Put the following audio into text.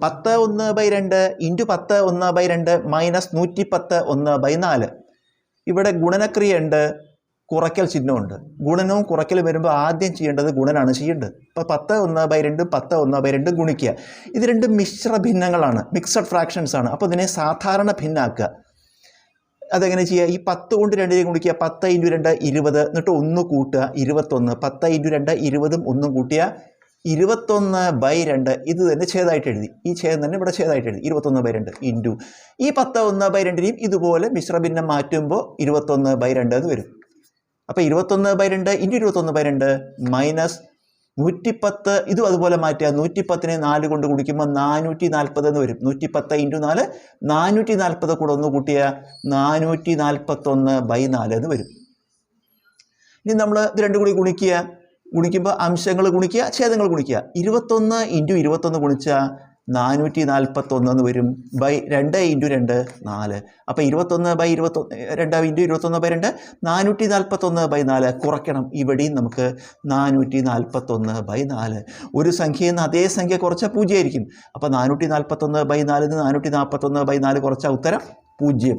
10 1/2 into 10 1/2 minus 110 1/4. ഇവിടെ ഗുണനക്രിയ ഉണ്ട്, കുറയ്ക്കൽ ചിഹ്നമുണ്ട്. ഗുണനവും കുറയ്ക്കലും വരുമ്പോൾ ആദ്യം ചെയ്യേണ്ടത് ഗുണനാണ് ചെയ്യേണ്ടത്. അപ്പോൾ 10 1/2 10 1/2 ഗുണിക്കുക. ഇത് രണ്ടും മിശ്ര ഭിന്നങ്ങളാണ്, മിക്സഡ് ഫ്രാക്ഷൻസ് ആണ്. അപ്പോൾ ഇതിനെ സാധാരണ ഭിന്നാക്കുക. അതെങ്ങനെ ചെയ്യുക? ഈ 10 കൊണ്ട് 2 ഗുണിക്കുക. 10 × 2 20, എന്നിട്ട് 1 കൂട്ടുക 21. 10 × 2 20ഉം 1 കൂട്ടിയ 21/2. ഇത് തന്നെ ഛേദമായിട്ട് എഴുതി. ഈ ഛേദം തന്നെ ഇവിടെ ഛേദമായിട്ട് എഴുതി. 21/2 ഇൻറ്റു ഈ 10 1/2നെയും ഇതുപോലെ മിശ്രഭിന്നം മാറ്റുമ്പോൾ 21/2 എന്ന് വരും. അപ്പോൾ 21/2 ഇൻറ്റു 21/2 മൈനസ് 110. ഇതും അതുപോലെ മാറ്റുക. 110നെ 4 കൊണ്ട് കുടിക്കുമ്പോൾ 440 എന്ന് വരും. 110 × 4 440 കൂടെ 1 കൂട്ടിയ 441/4 എന്ന് വരും. ഇനി നമ്മൾ ഇത് രണ്ടും കൂടി ഗുണിക്കുമ്പോൾ അംശങ്ങൾ ഗുണിക്കുക, ഛേദങ്ങൾ ഗുണിക്കുക. 21 × 21 ഗുണിച്ചാൽ 441 എന്ന് വരും. 2 × 2 4. അപ്പോൾ 21/21 2 × 21/2 441/4. കുറയ്ക്കണം. ഇവിടെയും നമുക്ക് 441/4. ഒരു സംഖ്യയിൽ നിന്ന് അതേ സംഖ്യ കുറച്ചാൽ 0 ആയിരിക്കും. അപ്പോൾ 441/4 441/4 കുറച്ചാൽ ഉത്തരം 0.